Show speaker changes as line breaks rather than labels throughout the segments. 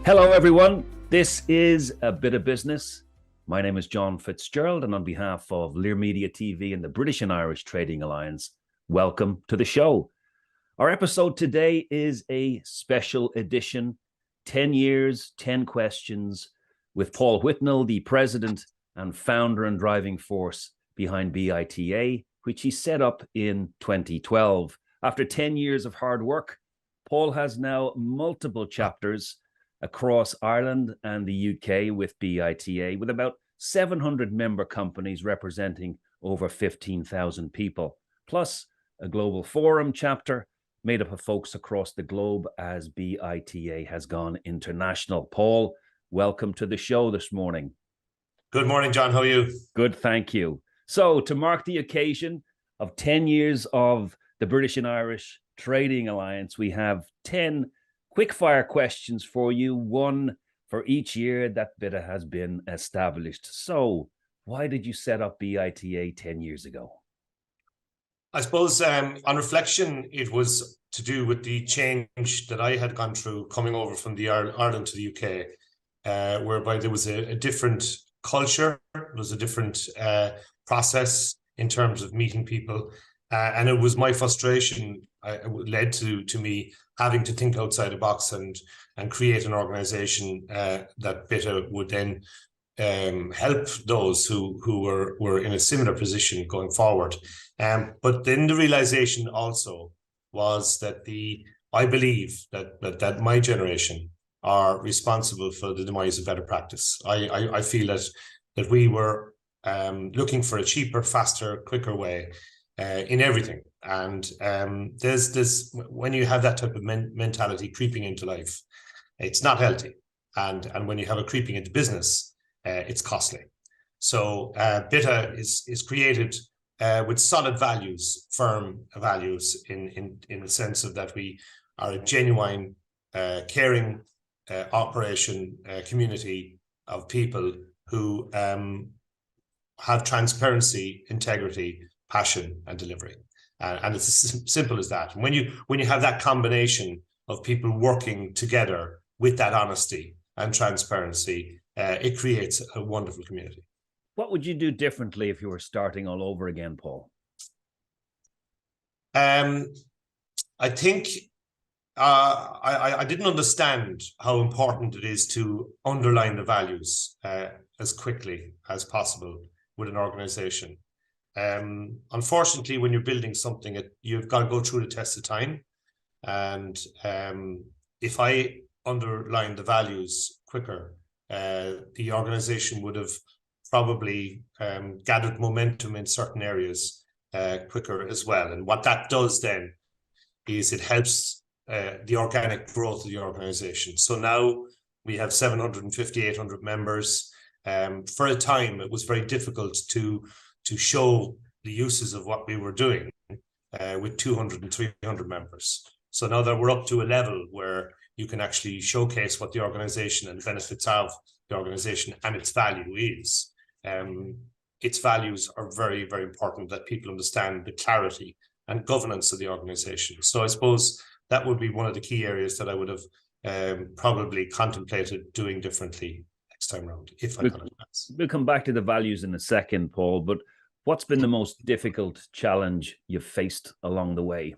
Hello, everyone. This is A BITA Business. My name is John FitzGerald, and on behalf of Lear Media TV and the British and Irish Trading Alliance, welcome to the show. Our episode today is a special edition, 10 years, 10 questions, with Paul Whitnell, the president and founder and driving force behind BITA, which he set up in 2012. After 10 years of hard work, Paul has now multiple chapters across Ireland and the UK with BITA, with about 700 member companies representing over 15,000 people, plus a global forum chapter made up of folks across the globe as BITA has gone international. Paul, welcome to the show this morning.
Good morning, John. How are you?
Good, thank you. So, to mark the occasion of 10 years of the British and Irish Trading Alliance, we have 10 quick-fire questions for you, one for each year that BITA has been established. So, why did you set up BITA 10 years ago?
I suppose on reflection, it was to do with the change that I had gone through coming over from the Ireland to the UK, whereby there was a different culture, there was a different process in terms of meeting people. And it was my frustration led to me having to think outside the box and create an organization that BITA would then help those who were in a similar position going forward. But then the realization also was that I believe that my generation are responsible for the demise of better practice. I feel that we were looking for a cheaper, faster, quicker way in everything. And there's when you have that type of mentality creeping into life, it's not healthy. And when you have it creeping into business, it's costly. So BITA is created with solid values, firm values in the sense of that we are a genuine, caring operation community of people who have transparency, integrity, passion, and delivery. And it's as simple as that. And when you have that combination of people working together with that honesty and transparency, it creates a wonderful community.
What would you do differently if you were starting all over again, Paul?
I think I didn't understand how important it is to underline the values as quickly as possible with an organization. Unfortunately, when you're building something, you've got to go through the test of time. And if I underlined the values quicker, the organization would have probably gathered momentum in certain areas quicker as well. And what that does then is it helps the organic growth of the organization. So now we have 750, 800 members. For a time, it was very difficult to show the uses of what we were doing with 200 and 300 members. So now that we're up to a level where you can actually showcase what the organization and the benefits of the organization and its value is. Its values are very, very important, that people understand the clarity and governance of the organization. So I suppose that would be one of the key areas that I would have probably contemplated doing differently next time around, if I got a chance.
We'll come back to the values in a second, Paul, but what's been the most difficult challenge you've faced along the way?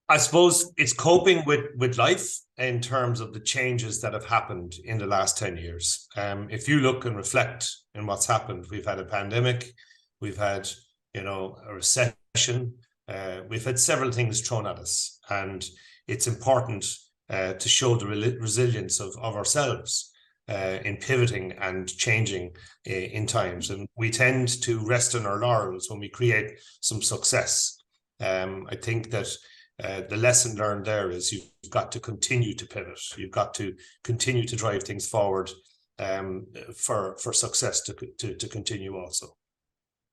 I suppose it's coping with life in terms of the changes that have happened in the last 10 years. If you look and reflect on what's happened, we've had a pandemic, we've had, a recession, we've had several things thrown at us, and it's important to show the resilience of ourselves in pivoting and changing in times. And we tend to rest on our laurels when we create some success. I think that the lesson learned there is you've got to continue to pivot. You've got to continue to drive things forward for success to continue also.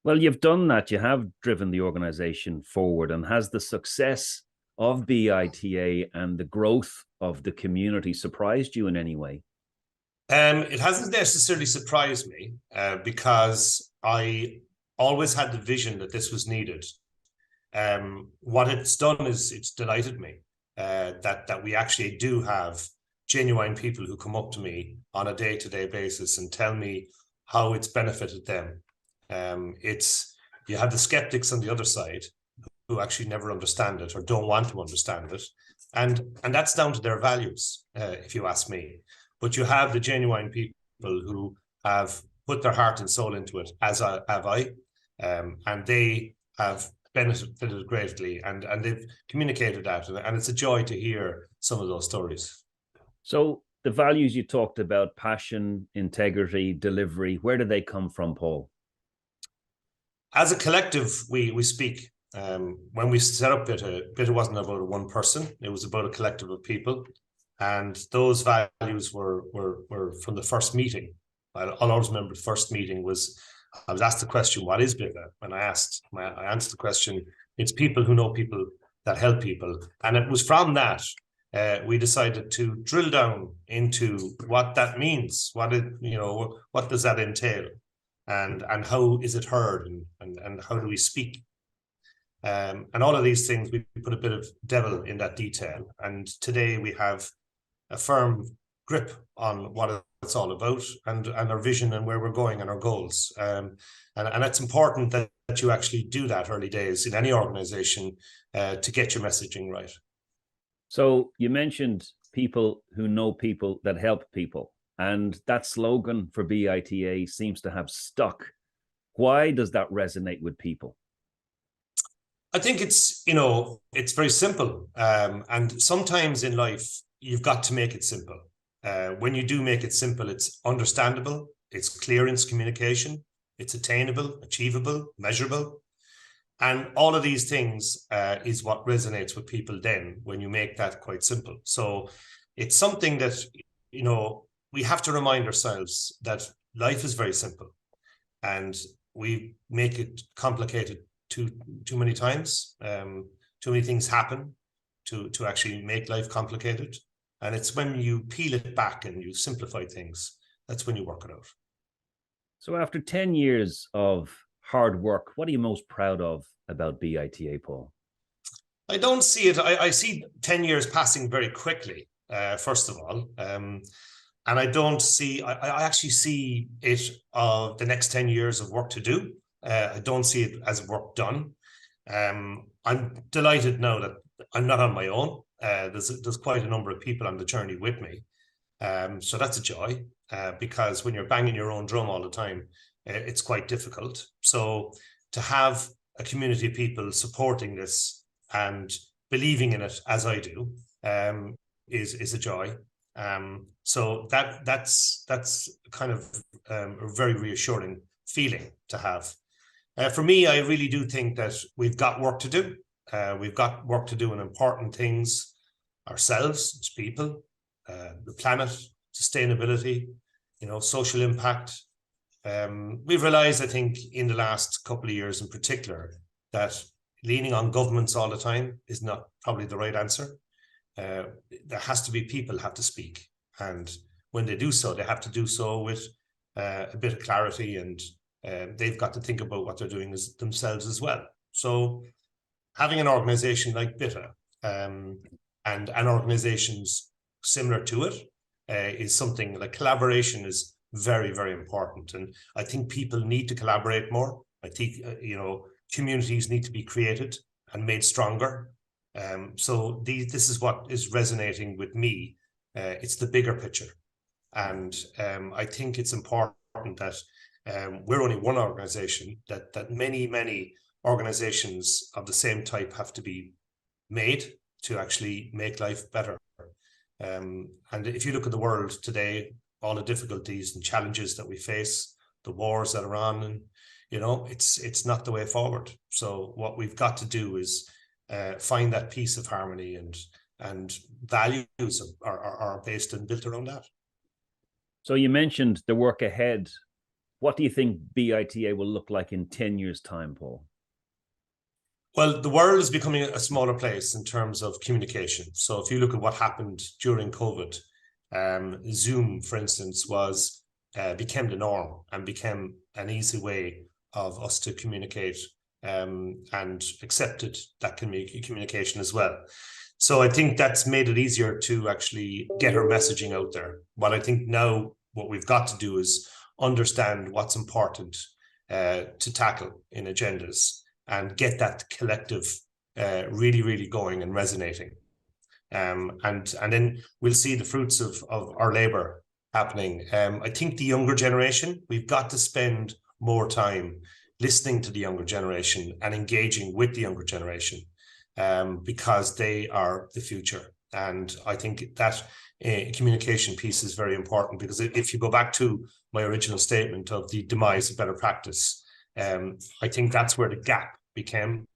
Well, you've done that. You have driven the organization forward. And has the success of BITA and the growth of the community surprised you in any way?
It hasn't necessarily surprised me because I always had the vision that this was needed. What it's done is it's delighted me that we actually do have genuine people who come up to me on a day-to-day basis and tell me how it's benefited them. You have the skeptics on the other side who actually never understand it or don't want to understand it. And that's down to their values, if you ask me. But you have the genuine people who have put their heart and soul into it, as have I, and they have benefited greatly, and they've communicated that, and it's a joy to hear some of those stories.
So the values you talked about, passion, integrity, delivery, where do they come from, Paul?
As a collective, we speak. When we set up BITA wasn't about one person. It was about a collective of people. And those values were from the first meeting. I'll always remember the first meeting I was asked the question, what is BITA? And I answered the question, it's people who know people that help people. And it was from that we decided to drill down into what that means. What does that entail? And how is it heard? And how do we speak? And all of these things, we put a bit of devil in that detail. And today we have a firm grip on what it's all about and our vision and where we're going and our goals. And it's important that you actually do that early days in any organization to get your messaging right.
So you mentioned people who know people that help people. And that slogan for BITA seems to have stuck. Why does that resonate with people?
I think it's very simple. And sometimes in life, you've got to make it simple. When you do make it simple, it's understandable, it's clear in its communication, it's attainable, achievable, measurable. And all of these things is what resonates with people then when you make that quite simple. So it's something that, we have to remind ourselves that life is very simple and we make it complicated too many times. Too many things happen to actually make life complicated. And it's when you peel it back and you simplify things, that's when you work it out.
So after 10 years of hard work, what are you most proud of about BITA, Paul?
I don't see it. I see 10 years passing very quickly, first of all. And I actually see it the next 10 years of work to do. I don't see it as work done. I'm delighted now that I'm not on my own. There's quite a number of people on the journey with me. So that's a joy because when you're banging your own drum all the time, it's quite difficult. So to have a community of people supporting this and believing in it as I do is a joy. So that's kind of a very reassuring feeling to have. For me, I really do think that we've got work to do. We've got work to do in important things ourselves as people, the planet, sustainability, social impact. We've realized, I think, in the last couple of years in particular, that leaning on governments all the time is not probably the right answer. There has to be people have to speak. And when they do so, they have to do so with a bit of clarity, and they've got to think about what they're doing themselves as well. So having an organization like BITA and organizations similar to it is something like collaboration is very, very important. And I think people need to collaborate more. I think, communities need to be created and made stronger. So this is what is resonating with me. It's the bigger picture. And I think it's important that we're only one organization, that many, many organizations of the same type have to be made to actually make life better. And if you look at the world today, all the difficulties and challenges that we face, the wars that are on, and it's not the way forward. So what we've got to do is find that piece of harmony, and values are based and built around that.
So you mentioned the work ahead. What do you think BITA will look like in 10 years' time, Paul?
Well, the world is becoming a smaller place in terms of communication. So if you look at what happened during COVID, Zoom, for instance, became the norm and became an easy way of us to communicate and accepted that communication as well. So I think that's made it easier to actually get her messaging out there. But I think now what we've got to do is understand what's important to tackle in agendas and get that collective really, really going and resonating. And then we'll see the fruits of our labor happening. I think the younger generation, we've got to spend more time listening to the younger generation and engaging with the younger generation, because they are the future. And I think that communication piece is very important, because if you go back to my original statement of the demise of better practice, I think that's where the gap became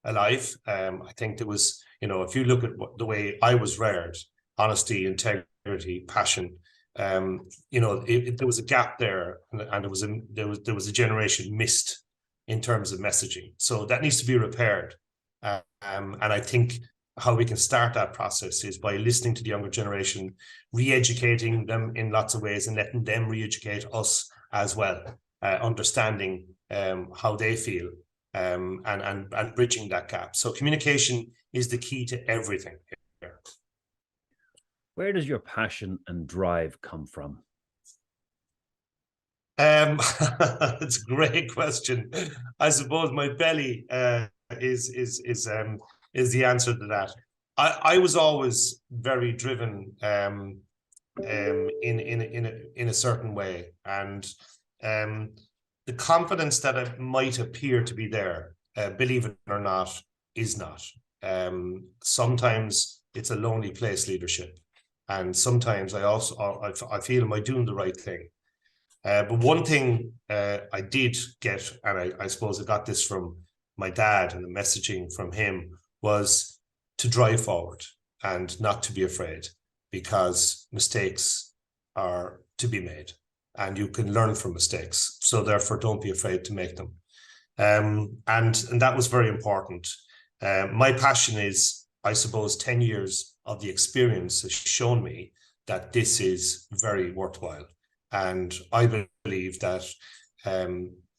alive. I think there was, if you look at the way I was reared, honesty, integrity, passion, there was a gap there, and there was a generation missed in terms of messaging. So that needs to be repaired. And I think how we can start that process is by listening to the younger generation, re-educating them in lots of ways, and letting them re-educate us as well, understanding how they feel, and bridging that gap. So communication is the key to everything here.
Where does your passion and drive come from?
It's a great question. I suppose my belly is the answer to that. I was always very driven in a certain way, and the confidence that it might appear to be there, believe it or not, is not. Sometimes it's a lonely place, leadership, and sometimes I feel, am I doing the right thing? But one thing I did get, and I suppose I got this from my dad and the messaging from him, was to drive forward and not to be afraid, because mistakes are to be made and you can learn from mistakes. So therefore, don't be afraid to make them. And that was very important. My passion is, I suppose, 10 years of the experience has shown me that this is very worthwhile. And I believe that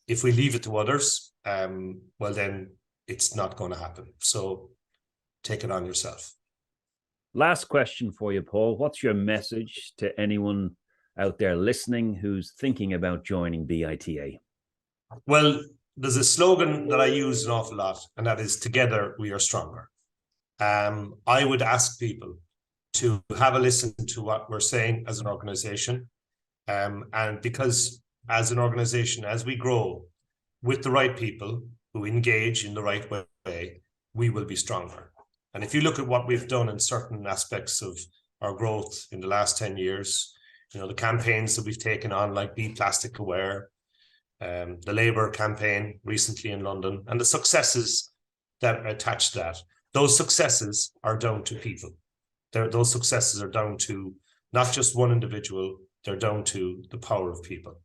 if we leave it to others, well, then it's not going to happen. So take it on yourself.
Last question for you, Paul. What's your message to anyone out there listening who's thinking about joining BITA?
Well, there's a slogan that I use an awful lot, and that is, together we are stronger. I would ask people to have a listen to what we're saying as an organization. And because as an organization, as we grow with the right people who engage in the right way, we will be stronger. And if you look at what we've done in certain aspects of our growth in the last 10 years, the campaigns that we've taken on, like Be Plastic Aware, the Labour campaign recently in London, and the successes that are attached to that, those successes are down to people. Those successes are down to not just one individual, they're down to the power of people.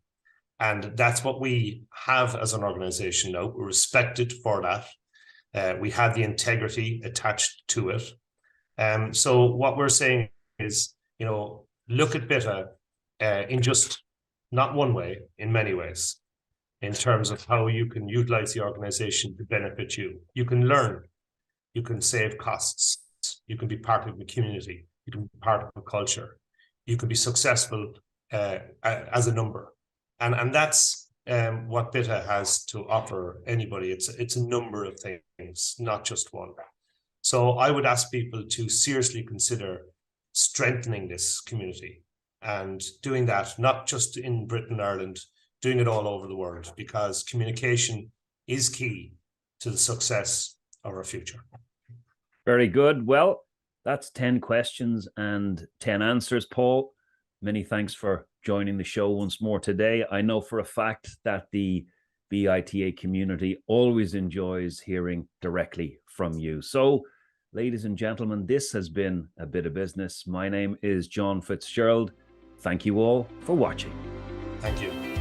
And that's what we have as an organization now. We're respected for that. We have the integrity attached to it. So what we're saying is, look at BITA in just not one way, in many ways, in terms of how you can utilize the organization to benefit you. You can learn, you can save costs, you can be part of the community, you can be part of a culture, you can be successful as a number. And that's what BITA has to offer anybody. It's a number of things, not just one. So I would ask people to seriously consider strengthening this community and doing that, not just in Britain, Ireland, doing it all over the world, because communication is key to the success of our future.
Very good. Well, that's 10 questions and 10 answers, Paul. Many thanks for joining the show once more today. I know for a fact that the BITA community always enjoys hearing directly from you. So, ladies and gentlemen, this has been A Bit of Business. My name is John FitzGerald. Thank you all for watching.
Thank you.